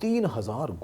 3000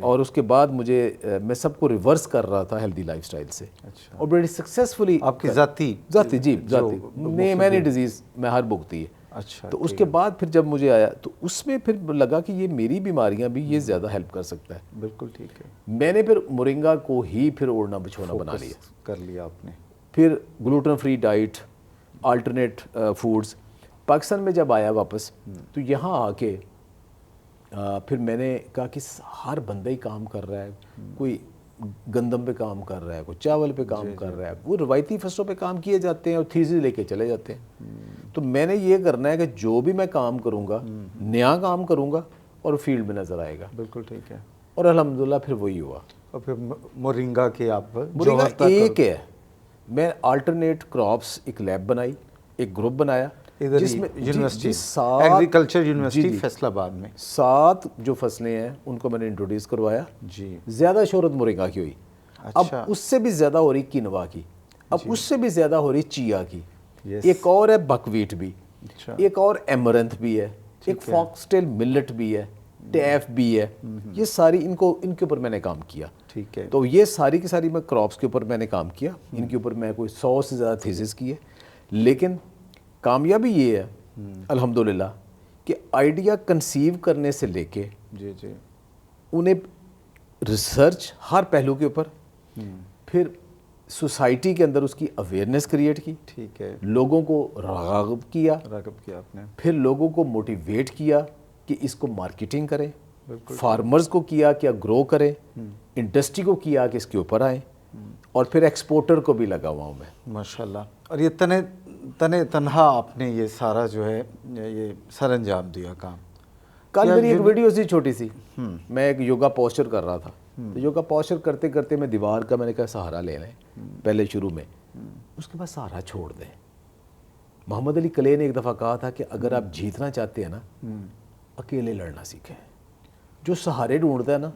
اور اس کے بعد میں سب کو ریورس کر رہا تھا ہیلدی لائف سٹائل سے, اور بڑی سکسیزفلی آپ کی ذاتی میں ڈیزیز میں ہر بھگتی ہے. اچھا, تو اس کے بعد پھر جب مجھے آیا تو اس میں پھر لگا کہ یہ میری بیماریاں بھی یہ زیادہ ہیلپ کر سکتا ہے. بالکل ٹھیک ہے. میں نے پھر مورنگا کو ہی پھر اوڑھنا بچھونا بنا لیا, کر لیا آپ نے. پھر gluten free diet, alternate foods. Pakistan میں جب آیا واپس تو یہاں آ کے پھر میں نے کہا کہ ہر بندہ ہی کام کر رہا ہے, کوئی گندم پہ کام کر رہا ہے, کوئی چاول پہ کام کر رہا ہے, وہ روایتی فصلوں پہ کام کیے جاتے ہیں اور تھیسز لے کے چلے جاتے ہیں. تو میں نے یہ کرنا ہے کہ جو بھی میں کام کروں گا نیا کام کروں گا اور فیلڈ میں نظر آئے گا. بالکل ٹھیک ہے. اور الحمدللہ پھر وہی ہوا. اور پھر مورنگا کے آپ مورنگا ایک ہے, میں آلٹرنیٹ کراپس ایک لیب بنائی, ایک گروپ بنایا جس میں یونیورسٹی ایگریکلچر یونیورسٹی فیصل آباد میں 7 جو فصلیں ہیں ان کو میں نے انٹروڈیوس کروایا. جی, زیادہ شہرت مورنگا کی ہوئی. اب اس سے بھی زیادہ ہو رہی کینوا کی, اب اس سے بھی زیادہ ہو رہی چیا کی, ایک اور ہے بکویٹ بھی, ایک اور ایمرنتھ بھی ہے, ایک فاکسٹیل ملٹ بھی ہے, ٹیف بھی ہے. یہ ساری ان کے اوپر میں نے کام کیا. ٹھیک ہے. تو یہ ساری کی ساری میں کراپس کے اوپر میں نے کام کیا. ان کے اوپر میں کوئی 100 سے زیادہ تھیسز کیے. لیکن کامیابی یہ ہے الحمدللہ کہ آئیڈیا کنسیو کرنے سے لے کے انہیں ریسرچ ہر پہلو کے اوپر, پھر سوسائٹی کے اندر اس کی اویئرنیس کریٹ کی. ٹھیک ہے. لوگوں کو راغب کیا آپ نے, پھر لوگوں کو موٹیویٹ کیا کہ اس کو مارکیٹنگ کریں, فارمرز کو کیا کہ گرو کریں, انڈسٹری کو کیا کہ اس کے اوپر آئیں, اور پھر ایکسپورٹر کو بھی لگا ہوا ہوں میں. ماشاءاللہ. اور یہ تنہا آپ نے یہ سارا جو ہے یہ سر انجام دیا کام. کل میری ایک ویڈیو تھی چھوٹی سی, میں ایک یوگا پوسچر کر رہا تھا. تو یوگا پوسچر کرتے کرتے میں دیوار کا میں نے کہا سہارا لے لیں پہلے شروع میں, اس کے بعد سہارا چھوڑ دیں. محمد علی کلے نے ایک دفعہ کہا تھا کہ اگر آپ جیتنا چاہتے ہیں نا اکیلے لڑنا سیکھیں. جو سہارے ڈھونڈتا ہے نا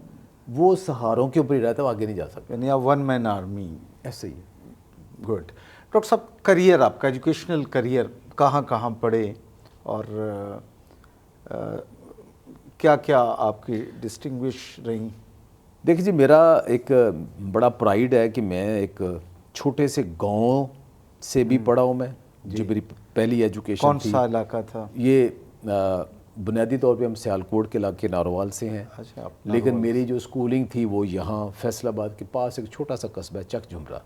وہ سہاروں کے اوپر ہی رہتا ہے, وہ آگے نہیں جا سکتا. یعنی آپ ون مین آرمی. ایسے ہی. گڈ. ڈاکٹر صاحب, کریئر آپ کا ایجوکیشنل کریئر کہاں کہاں پڑھے اور کیا کیا آپ کی ڈسٹنگوش رہیں؟ دیکھیے جی, میرا ایک بڑا پرائیڈ ہے کہ میں ایک چھوٹے سے گاؤں سے بھی پڑھا ہوں. میں جو میری پہلی ایجوکیشن کون سا علاقہ تھا یہ؟ بنیادی طور پہ ہم سیالکوٹ کے علاقے ناروال سے ہیں. لیکن میری جو اسکولنگ تھی وہ یہاں فیصل آباد کے پاس ایک چھوٹا سا قصبہ ہے چک جھمرا,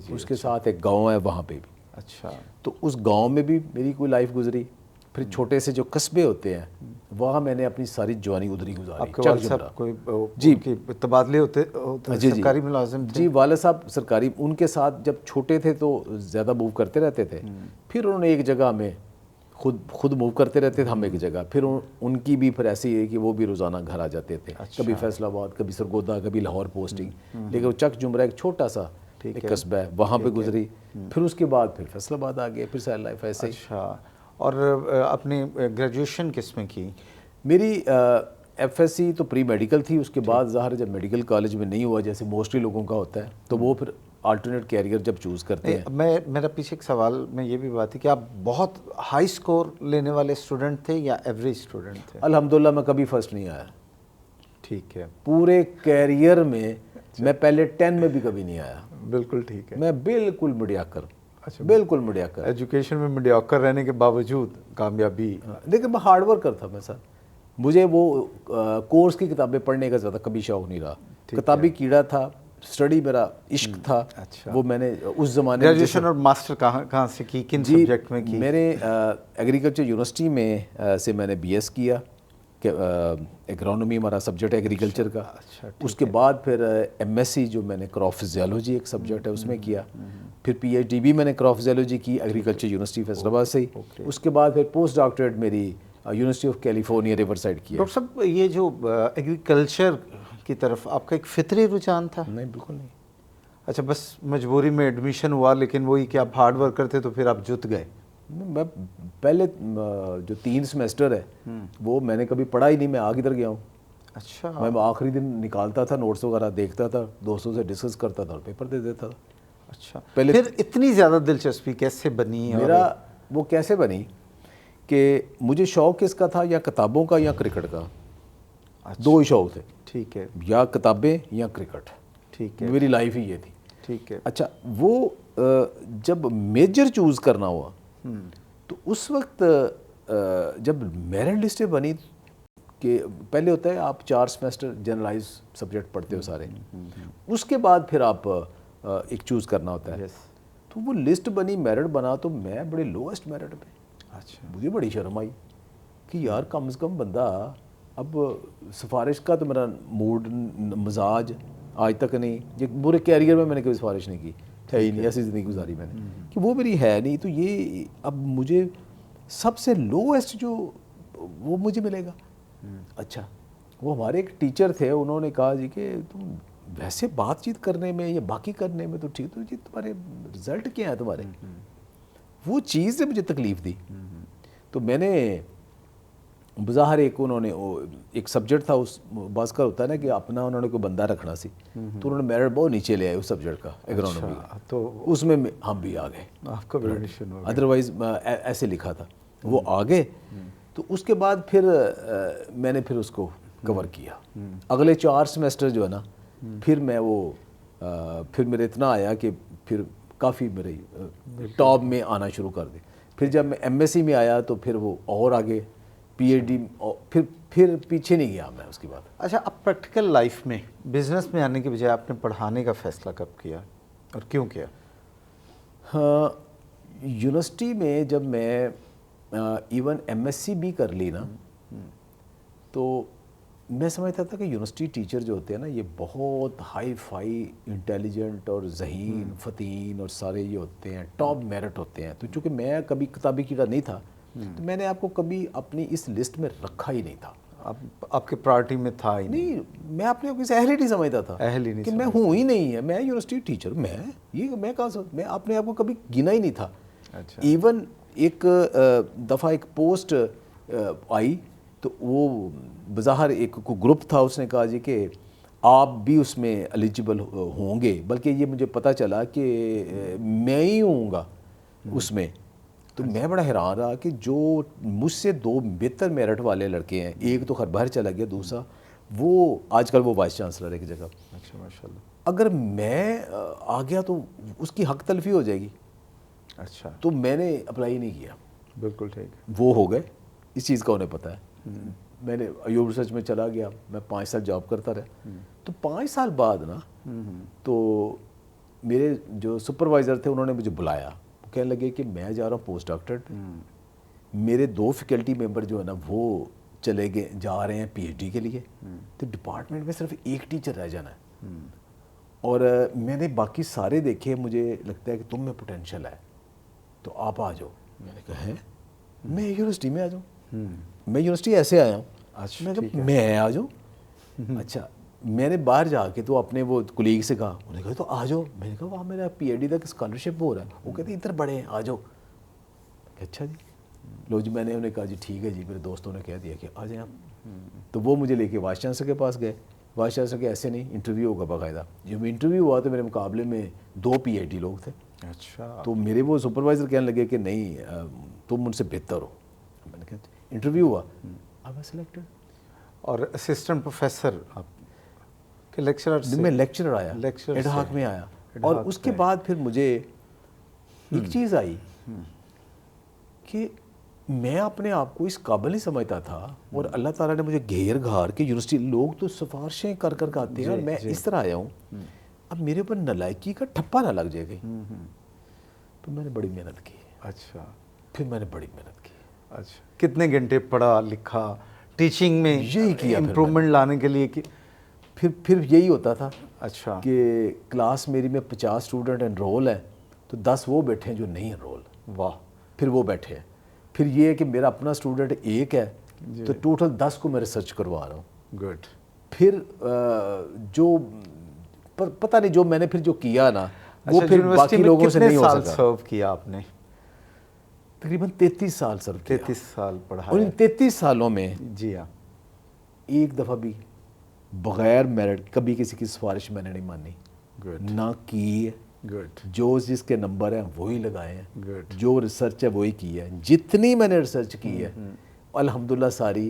اس کے ساتھ ایک گاؤں ہے وہاں پہ بھی. اچھا. تو اس گاؤں میں بھی میری کوئی لائف گزری. پھر چھوٹے سے جو قصبے ہوتے ہیں وہاں میں نے اپنی ساری جوانی ادھر ہی گزاری. آپ کے والد صاحب کوئی جی تبادلے ہوتے سرکاری ملازم تھے؟ جی, والد صاحب سرکاری, ان کے ساتھ جب چھوٹے تھے تو زیادہ موو کرتے رہتے تھے. پھر انہوں نے ایک جگہ میں خود موو کرتے رہتے تھے, ہم ایک جگہ. پھر ان کی بھی پھر ایسی ہے کہ وہ بھی روزانہ گھر آ جاتے تھے. کبھی فیصل آباد, کبھی سرگودا, کبھی لاہور پوسٹنگ. لیکن وہ چک جمرہ ایک چھوٹا سا ایک قصبہ ہے, وہاں پہ گزری. پھر اس کے بعد پھر فیصل آباد آ گئے, پھر سائل لائف ایسے. اچھا. اور اپنی گریجویشن کس میں کی؟ میری ایف ایس سی تو پری میڈیکل تھی. اس کے بعد ظاہر جب میڈیکل کالج میں نہیں ہوا جیسے موسٹلی لوگوں کا ہوتا ہے تو وہ پھر آلٹرنیٹ کیریئر جب چوز کرتے ہیں. میرا پیچھے ایک سوال میں یہ بھی بات ہے کہ آپ بہت ہائی سکور لینے والے اسٹوڈنٹ تھے یا ایوریج اسٹوڈنٹ تھے؟ الحمدللہ میں کبھی فرسٹ نہیں آیا. ٹھیک ہے. پورے کیریئر میں میں پہلے 10 میں بھی کبھی نہیں آیا. بالکل ٹھیک ہے. میں بالکل میڈیاکر. اچھا, بالکل میڈیاکر. ایجوکیشن میں میڈیاکر رہنے کے باوجود کامیابی. لیکن میں ہارڈ ورکر تھا. میں سر مجھے وہ کورس کی کتابیں پڑھنے کا زیادہ کبھی شوق نہیں رہا. کتابی کیڑا تھا, اسٹڈی میرا عشق تھا. وہ میں نے اس زمانے میں. گریجویشن اور ماسٹر کہاں سے کی, کن سبجیکٹ میں کی؟ میں نے ایگریکلچر یونیورسٹی میں سے میں نے بی ایس کیا, کہ ایگرونومی ہمارا سبجیکٹ ہے ایگریکلچر کا. اس کے بعد پھر ایم ایس سی جو میں نے کراپ فزیالوجی ایک سبجیکٹ ہے اس میں کیا. پھر پی ایچ ڈی بھی میں نے کراپ فزیالوجی کی ایگریکلچر یونیورسٹی فیصل آباد سے ہی. اس کے بعد پھر پوسٹ ڈاکٹریٹ میری university of California river side کی. ڈاکٹر صاحب, یہ جو ایگریکلچر کی طرف آپ کا ایک فطری رجحان تھا؟ نہیں, بالکل نہیں. اچھا, بس مجبوری میں ایڈمیشن ہوا, لیکن وہی کہ آپ ہارڈ ورک کرتے تو پھر آپ جت گئے؟ میں پہلے جو 3 سیمسٹر ہے وہ میں نے کبھی پڑھا ہی نہیں, میں آگ ادھر گیا ہوں. اچھا. میں آخری دن نکالتا تھا نوٹس وغیرہ, دیکھتا تھا, دوستوں سے ڈسکس کرتا تھا اور پیپر دے دیتا تھا. اچھا. پھر اتنی زیادہ دلچسپی کیسے بنی؟ میرا وہ کیسے بنی کہ مجھے شوق کس کا تھا, یا کتابوں کا یا کرکٹ کا. 2 ہی شوق تھے. ٹھیک ہے یا کتابیں یا کرکٹ، ٹھیک ہے میری لائف ہی یہ تھی. ٹھیک ہے. اچھا وہ جب میجر چوز کرنا ہوا تو اس وقت جب میرٹ لسٹیں بنی کہ پہلے ہوتا ہے آپ 4 سیمسٹر جنرلائز سبجیکٹ پڑھتے ہو سارے، اس کے بعد پھر آپ ایک چوز کرنا ہوتا ہے. تو وہ لسٹ بنی، میرٹ بنا، تو میں بڑے لوسٹ میرٹ پہ. اچھا مجھے بڑی شرم آئی کہ یار کم از کم بندہ، اب سفارش کا تو میرا موڈ مزاج آج تک نہیں، یہ پورے کیریئر میں نے کبھی سفارش نہیں کی ہے ہی نہیں، ایسی زندگی گزاری میں نے کہ وہ میری ہے نہیں. تو یہ اب مجھے سب سے لویسٹ جو وہ مجھے ملے گا. اچھا وہ ہمارے ایک ٹیچر تھے، انہوں نے کہا جی کہ تم ویسے بات چیت کرنے میں یا باقی کرنے میں تو ٹھیک، تو جی تمہارے رزلٹ کیا ہے تمہارے. وہ چیز نے مجھے تکلیف دی. تو میں نے بظاہر انہوں نے ایک سبجیکٹ تھا، اس بعض کا ہوتا ہے نا کہ اپنا انہوں نے کوئی بندہ رکھنا سی، تو انہوں نے میرٹ بہت نیچے لے آئے اس سبجیکٹ کا، ایگرونومی کا. تو اس میں ہم بھی آ گئے، آپ کا بھی ایڈمیشن ہو گیا. ادروائز ایسے لکھا تھا. وہ آ گئے. تو اس کے بعد پھر میں نے پھر اس کو کور کیا. اگلے 4 سیمسٹر جو ہے نا، پھر میں وہ پھر میرے اتنا آیا کہ پھر کافی میرے ٹاپ میں آنا شروع کر دی. پھر جب میں ایم ایس سی میں آیا تو پھر وہ اور آگے پی ایچ ڈی، پھر پیچھے نہیں گیا میں اس کے بعد. اچھا اب پریکٹیکل لائف میں بزنس میں آنے کے بجائے آپ نے پڑھانے کا فیصلہ کب کیا اور کیوں کیا؟ ہاں یونیورسٹی میں جب میں ایون ایم ایس سی بھی کر لی نا، تو میں سمجھتا تھا کہ یونیورسٹی ٹیچر جو ہوتے ہیں نا یہ بہت ہائی فائی انٹیلیجنٹ اور ذہین فتین اور سارے یہ ہوتے ہیں، ٹاپ میرٹ ہوتے ہیں. تو چونکہ میں کبھی کتابی کیڑا نہیں تھا تو میں نے آپ کو کبھی اپنی اس لسٹ میں رکھا ہی نہیں تھا. آپ کے پرائرٹی میں تھا ہی نہیں، میں اپنے آپ کو اہل ہی نہیں سمجھتا تھا اہل ہی نہیں کہ میں ہوں ہی نہیں ہے، میں یونیورسٹی ٹیچر، میں کہاں سے، میں اپنے آپ کو کبھی گنا ہی نہیں تھا. اچھا ایون ایک دفعہ ایک پوسٹ آئی تو وہ بظاہر ایک گروپ تھا، اس نے کہا جی کہ آپ بھی اس میں ایلیجبل ہوں گے، بلکہ یہ مجھے پتہ چلا کہ میں ہی ہوں گا اس میں. تو میں بڑا حیران رہا کہ جو مجھ سے 2 بہتر میرٹ والے لڑکے ہیں، ایک تو خیر باہر چلا گیا، دوسرا وہ آج کل وہ وائس چانسلر ہے ایک جگہ. اچھا ماشاء اللہ. اگر میں آ گیا تو اس کی حق تلفی ہو جائے گی. اچھا تو میں نے اپلائی نہیں کیا. بالکل ٹھیک. وہ ہو گئے، اس چیز کا انہیں پتہ ہے. میں نے ایوب ریسرچ میں چلا گیا، میں 5 سال جاب کرتا رہا. تو 5 سال بعد نا تو میرے جو سپروائزر تھے انہوں نے مجھے بلایا، وہ کہنے لگے کہ میں جا رہا ہوں پوسٹ ڈاکٹریٹ، میرے 2 فیکلٹی ممبر جو ہے نا وہ چلے گئے، جا رہے ہیں پی ایچ ڈی کے لیے، تو ڈپارٹمنٹ میں صرف ایک ٹیچر رہ جانا ہے. اور میں نے باقی سارے دیکھے، مجھے لگتا ہے کہ تم میں پوٹینشیل ہے تو آپ آ جاؤ. میں نے کہا ہے میں یونیورسٹی میں آ جاؤں؟ میں یونیورسٹی ایسے آیا ہوں. میں کہا میں آ جاؤں؟ اچھا میں نے باہر جا کے تو اپنے وہ کولیگ سے کہا، انہوں نے کہا تو آ جاؤ. میں نے کہا وہاں میرا پی ایچ ڈی تک اسکالرشپ ہو رہا ہے. وہ کہتے ادھر بڑے ہیں، آ جاؤ. اچھا جی لو جی. میں نے انہیں کہا جی ٹھیک ہے جی. میرے دوستوں نے کہہ دیا کہ آ جائیں آپ. تو وہ مجھے لے کے وائس چانسلر کے پاس گئے. وائس چانسلر کے ایسے نہیں، انٹرویو ہوگا باقاعدہ. جب انٹرویو ہوا تو میرے مقابلے میں 2 پی ایچ ڈی لوگ تھے. اچھا تو میرے وہ سپروائزر کہنے لگے کہ نہیں تم ان سے بہتر ہو. میں نے کہا انٹرویو ہوا، اب سلیکٹڈ. اور اسسٹنٹ پروفیسر آپ کے لیکچرر سے؟ میں لیکچرر آیا، ایڈ ہاک میں آیا. اور اس کے بعد پھر مجھے ایک چیز آئی کہ میں اپنے آپ کو اس قابل نہیں سمجھتا تھا، اور اللہ تعالیٰ نے مجھے گھیر گھار کے یونیورسٹی لوگ تو سفارشیں کر کر کے آتے ہیں، اور میں اس طرح آیا ہوں. اب میرے اوپر نالائکی کا ٹھپا نہ لگ جائے گی. تو میں نے بڑی محنت کی. اچھا پھر میں نے بڑی محنت کی. اچھا کتنے گھنٹے پڑھا لکھا ٹیچنگ میں یہی کیا امپرومنٹ لانے کے لیے کہ پھر یہی ہوتا تھا اچھا کہ کلاس میری میں 50 اسٹوڈنٹ انرول ہیں تو 10 وہ بیٹھے ہیں جو نہیں انرول. واہ. پھر وہ بیٹھے ہیں. پھر یہ ہے کہ میرا اپنا اسٹوڈنٹ 1 ہے تو ٹوٹل 10 کو میں ریسرچ کروا رہا ہوں. گڈ. پھر جو پتہ نہیں جو میں نے پھر جو کیا نا وہ پھر باقی لوگوں سے نہیں ہو سکا. کتنے سال سرو کیا آپ نے؟ تقریباً 33 سال سرو کیا. 33 سال پڑھایا. اور ان 33 سالوں میں جی ہاں ایک دفعہ بھی بغیر میرٹ کبھی کسی کی سفارش میں نے نہیں مانی. گڈ نہ کی ہے. گڈ. جو جس کے نمبر ہیں وہی لگائے ہیں. گڈ. جو ریسرچ ہے وہی کی ہے. جتنی میں نے ریسرچ کی ہے الحمدللہ ساری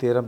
13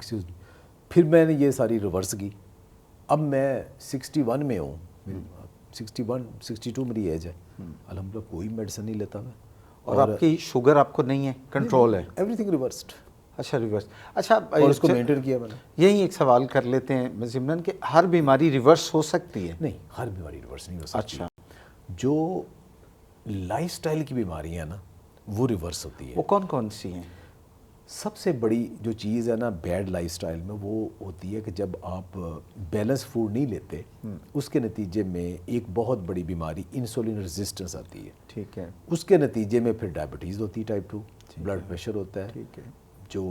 ایکسکیوز می. پھر میں نے یہ ساری ریورس کی. اب میں 61 میں ہوں, 62 میری ایج ہے, الحمدللہ کوئی میڈیسن نہیں لیتا میں. اور آپ کی شوگر آپ کو نہیں ہے, کنٹرول ہے؟ Every thing reversed. اچھا ریورس. اچھا اور اس کو مینٹین کیا میں نے. یہی ایک سوال کر لیتے ہیں ضمناً کہ ہر بیماری ریورس ہو سکتی ہے؟ نہیں, ہر بیماری ریورس نہیں ہو سکتی. اچھا. جو لائف سٹائل کی بیماریاں ہیں نا وہ ریورس ہوتی ہے. وہ کون کون سی ہیں؟ سب سے بڑی جو چیز ہے نا بیڈ لائف سٹائل میں وہ ہوتی ہے کہ جب آپ بیلنس فوڈ نہیں لیتے, اس کے نتیجے میں ایک بہت بڑی بیماری انسولین ریزسٹنس آتی ہے. ٹھیک ہے. اس کے نتیجے میں پھر ڈائبٹیز ہوتی ہے ٹائپ 2, بلڈ پریشر ہوتا ہے. ٹھیک ہے. جو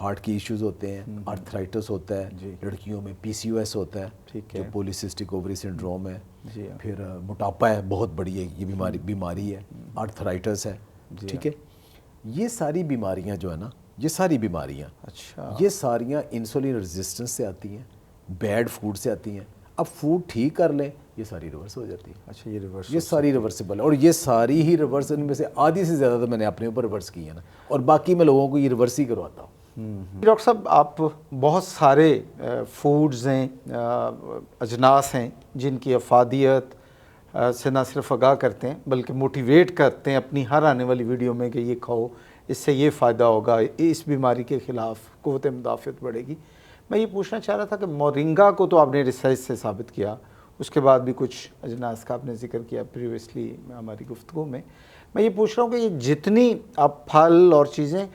ہارٹ کی ایشوز ہوتے ہیں, آرتھرائٹس ہوتا ہے, لڑکیوں میں PCOS ہوتا ہے, ٹھیک ہے, جو پولیسسٹک اووری سنڈروم ہے, جی, پھر موٹاپا ہے, بہت بڑی ہے یہ بیماری ہے, آرتھرائٹس ہے. ٹھیک ہے. یہ ساری بیماریاں جو ہے نا, یہ ساری بیماریاں, اچھا, یہ ساریاں انسولین ریزسٹنس سے آتی ہیں, بیڈ فوڈ سے آتی ہیں. اب فوڈ ٹھیک کر لیں یہ ساری ریورس ہو جاتی ہے. اچھا, یہ ریورس, یہ ساری ریورسیبل ہے. اور یہ ساری ہی ریورس, ان میں سے آدھی سے زیادہ تو میں نے اپنے اوپر ریورس کی ہے نا, اور باقی میں لوگوں کو یہ ریورس ہی کرواتا ہوں. ڈاکٹر صاحب آپ بہت سارے فوڈز ہیں, اجناس ہیں جن کی افادیت سے نہ صرف آگاہ کرتے ہیں بلکہ موٹیویٹ کرتے ہیں اپنی ہر آنے والی ویڈیو میں کہ یہ کھاؤ, اس سے یہ فائدہ ہوگا, اس بیماری کے خلاف قوت مدافعت بڑھے گی. میں یہ پوچھنا چاہ رہا تھا کہ مورنگا کو تو آپ نے ریسرچ سے ثابت کیا, اس کے بعد بھی کچھ اجناس کا آپ نے ذکر کیا پریویسلی ہماری گفتگو میں. میں یہ پوچھ رہا ہوں کہ یہ جتنی آپ پھل اور چیزیں,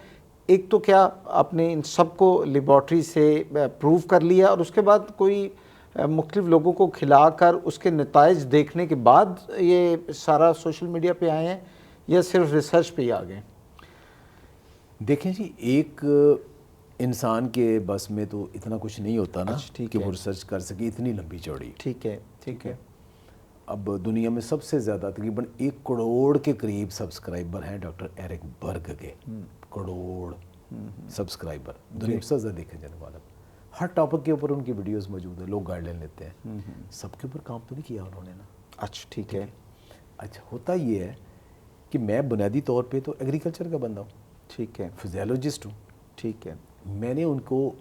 ایک تو کیا آپ نے ان سب کو لیبارٹری سے پروو کر لیا اور اس کے بعد کوئی مختلف لوگوں کو کھلا کر اس کے نتائج دیکھنے کے بعد یہ سارا سوشل میڈیا پہ آئے ہیں یا صرف ریسرچ پہ ہی آ گئے؟ دیکھیں جی, ایک انسان کے بس میں تو اتنا کچھ نہیں ہوتا نا کہ وہ ریسرچ کر سکے اتنی لمبی چوڑی. ٹھیک ہے, ٹھیک ہے. اب دنیا میں سب سے زیادہ تقریباً 1 کروڑ کے قریب سبسکرائبر ہیں ڈاکٹر ایرک برگ کے. کروڑ سبسکرائبر, دنیا میں سب سے زیادہ دیکھا جانے والا. ہر ٹاپک کے اوپر ان کی ویڈیوز موجود ہیں, لوگ گائیڈ لائن لیتے ہیں. سب کے اوپر کام تو نہیں کیا انہوں نے نا. اچھا, ٹھیک ہے. اچھا, ہوتا یہ ہے کہ میں بنیادی طور پہ تو ایگریکلچر کا بندہ ہوں. ٹھیک ہے. فزیولوجسٹ ہوں. ٹھیک ہے. میں نے ان کو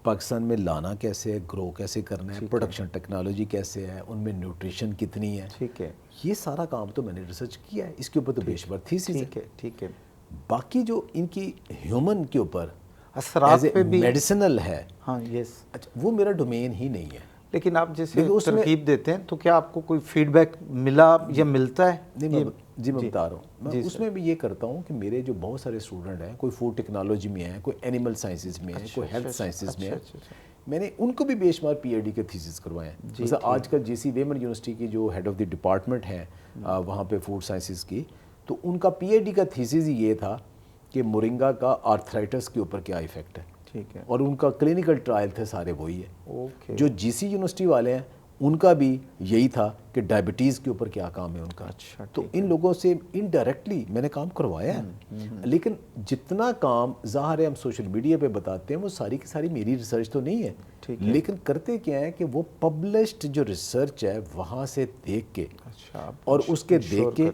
پاکستان میں لانا کیسے ہے, گرو کیسے کرنا ہے, پروڈکشن ٹیکنالوجی کیسے ہے, ان میں نیوٹریشن کتنی ہے, ٹھیک ہے, یہ سارا کام تو میں نے ریسرچ کیا ہے. اس کے اوپر تو بے شمار تھیسز ہے. ٹھیک ہے, ٹھیک ہے. باقی جو ان کی ہیومن کے اوپر اثرات پہ بھی میڈیسنل ہے, ہاں, یس, اچھا وہ میرا ڈومین ہی نہیں ہے. لیکن آپ جیسے ترکیب دیتے ہیں تو کیا آپ کو کوئی فیڈ بیک ملا یا ملتا ہے؟ جی میں بتا رہا ہوں. میں اس میں بھی یہ کرتا ہوں کہ میرے جو بہت سارے اسٹوڈنٹ ہیں, کوئی فوڈ ٹیکنالوجی میں ہیں, کوئی اینیمل سائنسز میں ہیں, کوئی ہیلتھ سائنسز میں ہیں, میں نے ان کو بھی بے شمار PhD کے تھیسز کروائے ہیں. جیسے آج کل JC ویمن یونیورسٹی کی جو ہیڈ آف دی ڈپارٹمنٹ ہے وہاں پہ فوڈ سائنسز کی, تو ان کا PhD کا تھیسز ہی یہ تھا کہ مورنگا کا آرتھرائٹس کے اوپر کیا ایفیکٹ ہے. ٹھیک ہے. اور ان کا کلینکل ٹرائل تھے سارے وہی ہے. اوکے. جو JC یونیورسٹی والے ہیں ان کا بھی یہی تھا کہ ڈائبٹیز کے اوپر کیا کام ہے ان کا. اچھا, تو ان لوگوں سے انڈائریکٹلی میں نے کام کروایا ہے. لیکن جتنا کام ظاہر ہے ہم سوشل میڈیا پہ بتاتے ہیں وہ ساری کی ساری میری ریسرچ تو نہیں ہے. لیکن کرتے کیا ہے کہ وہ پبلشڈ جو ریسرچ ہے وہاں سے دیکھ کے اور اس کے دیکھ کے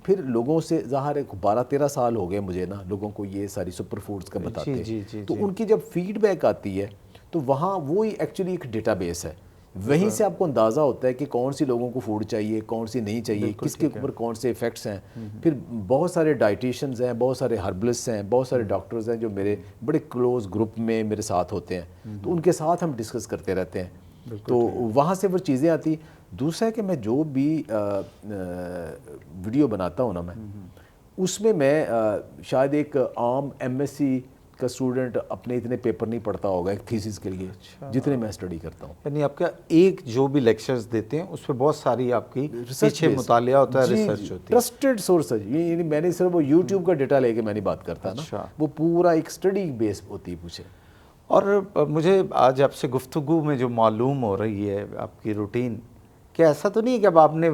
پھر لوگوں سے, ظاہر ہے 12-13 سال ہو گئے مجھے نا لوگوں کو یہ ساری سپر فوڈز کا بتاتے ہیں, تو ان کی جب فیڈ بیک آتی ہے تو وہاں وہی ایکچولی ایک ڈیٹا بیس ہے. وہیں سے آپ کو اندازہ ہوتا ہے کہ کون سی لوگوں کو فوڈ چاہیے, کون سی نہیں چاہیے, کس کے اوپر کون سے ایفیکٹس ہیں. پھر بہت سارے ڈائٹیشنز ہیں, بہت سارے ہربلسٹ ہیں, بہت سارے ڈاکٹرز ہیں جو میرے بڑے کلوز گروپ میں میرے ساتھ ہوتے ہیں, تو ان کے ساتھ ہم ڈسکس کرتے رہتے ہیں. تو وہاں سے وہ چیزیں آتی. دوسرا ہے کہ میں جو بھی ویڈیو بناتا ہوں نا میں اس میں شاید ایک عام MSc کا اسٹوڈنٹ اپنے اتنے پیپر نہیں پڑھتا ہوگا ایک تھیسس کے لیے جتنے میں اسٹڈی کرتا ہوں. یعنی آپ کا ایک جو بھی لیکچرز دیتے ہیں اس پہ بہت ساری آپ کی پیچھے مطالعہ ہوتا ہے, ریسرچ ہوتی ہے, ٹرسٹڈ سورس ہے. یعنی میں نے صرف وہ یوٹیوب کا ڈیٹا لے کے میں نہیں بات کرتا نا, وہ پورا ایک اسٹڈی بیس ہوتی ہے پوچھے. اور مجھے آج آپ سے گفتگو میں جو معلوم ہو رہی ہے آپ کی روٹین, کہ ایسا تو نہیں ہے کہ اب آپ نے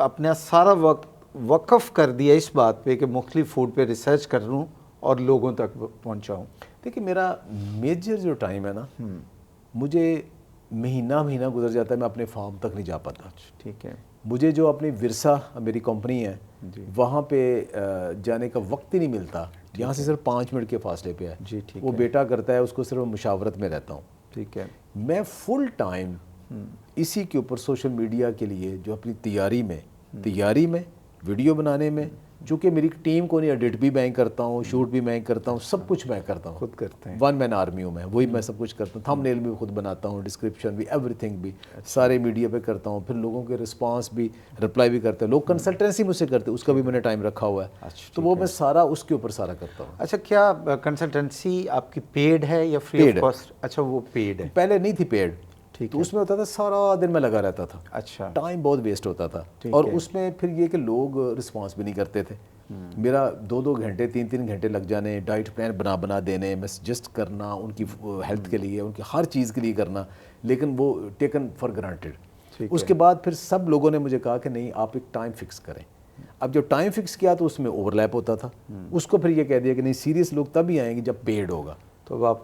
اپنا سارا وقت وقف کر دیا اس بات پہ کہ مختلف فوڈ پہ ریسرچ کر لوں اور لوگوں تک پہنچاؤں؟ دیکھیں میرا میجر جو ٹائم ہے نا, مجھے مہینہ گزر جاتا ہے, میں اپنے فارم تک نہیں جا پاتا. ٹھیک ہے. مجھے جو اپنی ورثہ میری کمپنی ہے وہاں پہ جانے کا وقت ہی نہیں ملتا یہاں سے صرف 5 منٹ کے فاصلے پہ ہے. جی ٹھیک وہ بیٹا کرتا ہے, اس کو صرف مشاورت میں رہتا ہوں. ٹھیک ہے. میں فل ٹائم اسی کے اوپر سوشل میڈیا کے لیے جو اپنی تیاری میں ویڈیو بنانے میں, چونکہ میری ٹیم کو نہیں, ایڈٹ بھی میں کرتا ہوں, شوٹ بھی میں کرتا ہوں, سب کچھ میں کرتا ہوں, خود کرتے ہیں. 1 مین آرمی ہوں میں, وہی میں سب کچھ کرتا ہوں. تھم نیل بھی خود بناتا ہوں, ڈسکرپشن بھی, ایوری تھنگ بھی سارے میڈیا پہ کرتا ہوں. پھر لوگوں کے رسپانس بھی, رپلائی بھی کرتے ہیں. لوگ کنسلٹنسی مجھ سے کرتے ہیں, اس کا بھی میں نے ٹائم رکھا ہوا ہے, تو وہ میں سارا اس کے اوپر سارا کرتا ہوں. اچھا, کیا کنسلٹنسی آپ کی پیڈ ہے یا فری آف کاسٹ؟ اچھا, وہ پیڈ ہے. پہلے نہیں تھی پیڈ, تو اس میں ہوتا تھا سارا دن میں لگا رہتا تھا. اچھا, ٹائم بہت ویسٹ ہوتا تھا, اور اس میں پھر یہ کہ لوگ رسپانس بھی نہیں کرتے تھے. میرا 2 گھنٹے 3 گھنٹے لگ جانے ڈائٹ پلان بنا دینے میں سجسٹ کرنا ان کی ہیلتھ کے لیے, ان کی ہر چیز کے لیے کرنا, لیکن وہ ٹیکن فار گرانٹیڈ. اس کے بعد پھر سب لوگوں نے مجھے کہا کہ نہیں, آپ ایک ٹائم فکس کریں. اب جو ٹائم فکس کیا تو اس میں اوور لیپ ہوتا تھا. اس کو پھر یہ کہہ دیا کہ نہیں, سیریس لوگ تب ہی آئیں گے جب پیڈ ہوگا. تو آپ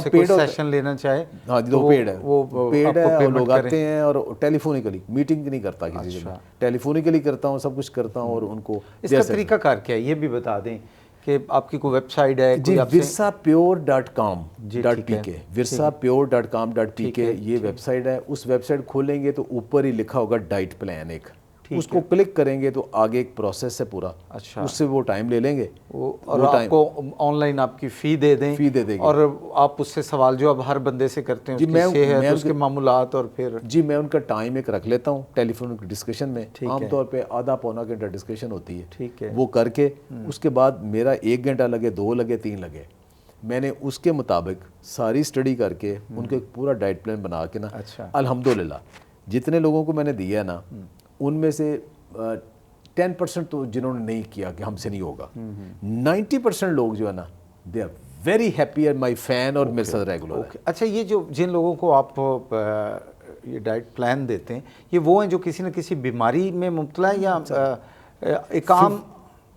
سے کوئی سیشن لینا چاہے, ہاں جی, وہ پیڈ ہے, وہ پیڈ ہے, اور لوگ آتے ہیں, اور ٹیلیفونیکلی میٹنگ نہیں کرتا کسی سے, ٹیلیفونیکلی کرتا ہوں, سب کچھ کرتا ہوں. اور ان کو اس کا طریقہ کار کیا ہے یہ بھی بتا دیں, کہ آپ کی کوئی ویب سائٹ ہے؟ جی, virsapure.com.pk, virsapure.com.pk یہ ویب سائٹ ہے. اس ویب سائٹ کھولیں گے تو اوپر ہی لکھا ہوگا ڈائٹ پلان ایک, اس کو کلک کریں گے تو آگے ایک پروسیس ہے پورا. اچھا, اس سے وہ ٹائم لے لیں گے, اور آپ کو آن لائن آپ کی فی دے دیں, اور آپ اس سے سوال جو اب ہر بندے سے کرتے ہیں, اس کی صحت, اس کے معمولات, اور پھر جی میں ان کا ٹائم ایک رکھ لیتا ہوں ٹیلی فون ڈسکشن میں. عام طور پہ آدھا پونا گھنٹہ ڈسکشن ہوتی ہے. ٹھیک ہے. وہ کر کے اس کے بعد میرا 1 گھنٹہ لگے, 2 لگے, 3 لگے, میں نے اس کے مطابق ساری اسٹڈی کر کے ان کو ایک پورا ڈائٹ پلان بنا کے نا, الحمدللہ جتنے لوگوں کو میں نے دیا ہے نا, ان میں سے 10% تو جنہوں نے نہیں کیا کہ ہم سے نہیں ہوگا, 90% لوگ جو ہے نا, they are very happy and my fan, اور میرے ساتھ ریگولر ہے. اچھا, یہ جو جن لوگوں کو آپ یہ ڈائٹ پلان دیتے ہیں, یہ وہ ہیں جو کسی نہ کسی بیماری میں مبتلا ہے, یا ایک عام؟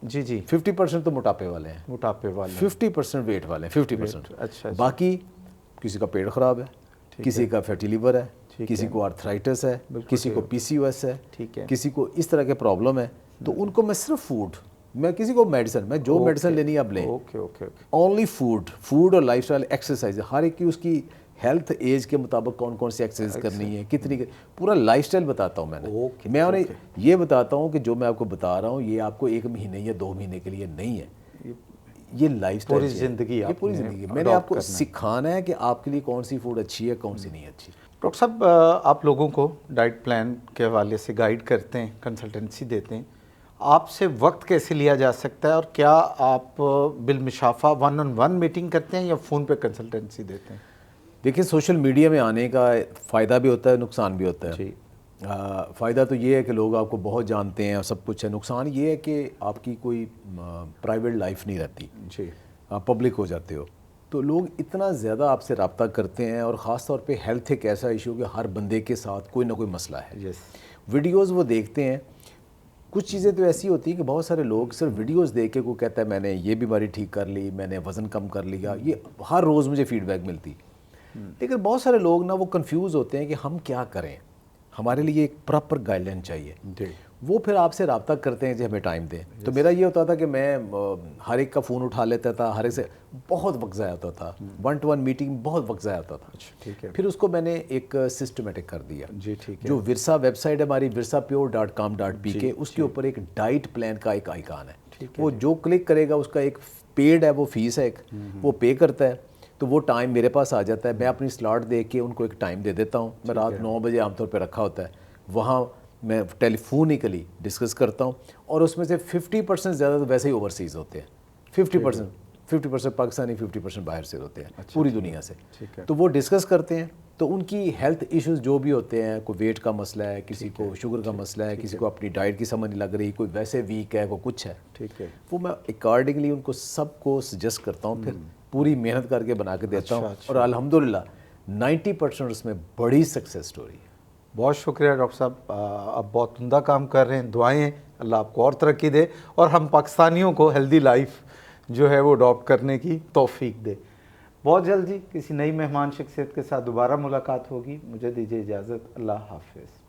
جی 50% تو موٹاپے والے ہیں, 50% ویٹ والے ہیں, 50%. اچھا, باقی کسی کا پیٹ خراب ہے, کسی کا فیٹی لیور ہے, کسی کو آرتھرائٹس ہے, کسی کو PCOS ہے, کسی کو اس طرح کے پرابلم ہے. تو ان کو میں صرف فوڈ, میں کسی کو میڈیسن, میں جو میڈیسن لینی ہے آپ لیں, اونلی فوڈ اور لائف اسٹائل, ایکسرسائز, ہر ایک کی اس کی ہیلتھ ایج کے مطابق کون سی ایکسرسائز کرنی ہے, کتنی, پورا لائف اسٹائل بتاتا ہوں میں انہیں یہ بتاتا ہوں کہ جو میں آپ کو بتا رہا ہوں یہ آپ کو 1 مہینے یا 2 مہینے کے لیے نہیں ہے, یہ لائف اسٹائل پوری زندگی, پوری زندگی میں نے آپ کو سکھانا ہے کہ آپ کے لیے کون سی فوڈ اچھی ہے, کون سی نہیں اچھی. ڈاکٹر صاحب, آپ لوگوں کو ڈائٹ پلان کے حوالے سے گائیڈ کرتے ہیں, کنسلٹنسی دیتے ہیں, آپ سے وقت کیسے لیا جا سکتا ہے, اور کیا آپ بالمشافہ 1-on-1 میٹنگ کرتے ہیں یا فون پہ کنسلٹنسی دیتے ہیں؟ دیکھیں, سوشل میڈیا میں آنے کا فائدہ بھی ہوتا ہے, نقصان بھی ہوتا ہے. جی, فائدہ تو یہ ہے کہ لوگ آپ کو بہت جانتے ہیں اور سب کچھ ہے. نقصان یہ ہے کہ آپ کی کوئی پرائیویٹ لائف نہیں رہتی, جی, آپ پبلک ہو جاتے ہو. تو لوگ اتنا زیادہ آپ سے رابطہ کرتے ہیں, اور خاص طور پہ ہیلتھ ایک ایسا ایشو کہ ہر بندے کے ساتھ کوئی نہ کوئی مسئلہ ہے. ویڈیوز وہ دیکھتے ہیں, کچھ چیزیں تو ایسی ہوتی ہیں کہ بہت سارے لوگ صرف ویڈیوز دیکھ کے کوئی کہتا ہے میں نے یہ بیماری ٹھیک کر لی, میں نے وزن کم کر لیا, یہ ہر روز مجھے فیڈ بیک ملتی. لیکن بہت سارے لوگ نا وہ کنفیوز ہوتے ہیں کہ ہم کیا کریں, ہمارے لیے ایک پراپر گائیڈ لائن چاہیے. وہ پھر آپ سے رابطہ کرتے ہیں کہ ہمیں ٹائم دیں. تو میرا یہ ہوتا تھا کہ میں ہر ایک کا فون اٹھا لیتا تھا, ہر ایک سے بہت وقت ضائع ہوتا تھا, 1-to-1 میٹنگ بہت وقت ضائع ہوتا تھا. پھر اس کو میں نے ایک سسٹمیٹک کر دیا. جو ورسا ویب سائٹ ہے ہماری, virsapure.com.pk, اس کے اوپر ایک ڈائٹ پلان کا ایک آئیکن ہے. وہ جو کلک کرے گا, اس کا ایک پیڈ ہے, وہ فیس ہے ایک, وہ پے کرتا ہے, تو وہ ٹائم میرے پاس آ جاتا ہے. میں اپنی سلاٹ دیکھ کے ان کو ایک ٹائم دے دیتا ہوں. میں رات 9 بجے عام طور پہ رکھا ہوتا ہے, وہاں میں ٹیلی فونیکلی ڈسکس کرتا ہوں. اور اس میں سے 50% زیادہ تو ویسے ہی اوورسیز ہوتے ہیں, 50% پاکستانی, 50% باہر سے ہوتے ہیں, پوری دنیا سے. تو وہ ڈسکس کرتے ہیں, تو ان کی ہیلتھ ایشوز جو بھی ہوتے ہیں, کوئی ویٹ کا مسئلہ ہے, کسی کو شوگر کا مسئلہ ہے, کسی کو اپنی ڈائٹ کی سمجھ نہیں لگ رہی, کوئی ویسے ویک ہے, کوئی کچھ ہے, وہ میں اکارڈنگلی ان کو سب کو سجیسٹ کرتا ہوں. پھر پوری محنت کر کے بنا کے دیتا ہوں, اور الحمدللہ 90% اس میں بڑی سکسیس سٹوری ہے. بہت شکریہ ڈاکٹر صاحب, آپ بہت عمدہ کام کر رہے ہیں. دعائیں ہیں اللہ آپ کو اور ترقی دے, اور ہم پاکستانیوں کو ہیلدی لائف جو ہے وہ اڈاپٹ کرنے کی توفیق دے. بہت جلد جی کسی نئی مہمان شخصیت کے ساتھ دوبارہ ملاقات ہوگی. مجھے دیجیے اجازت, اللہ حافظ.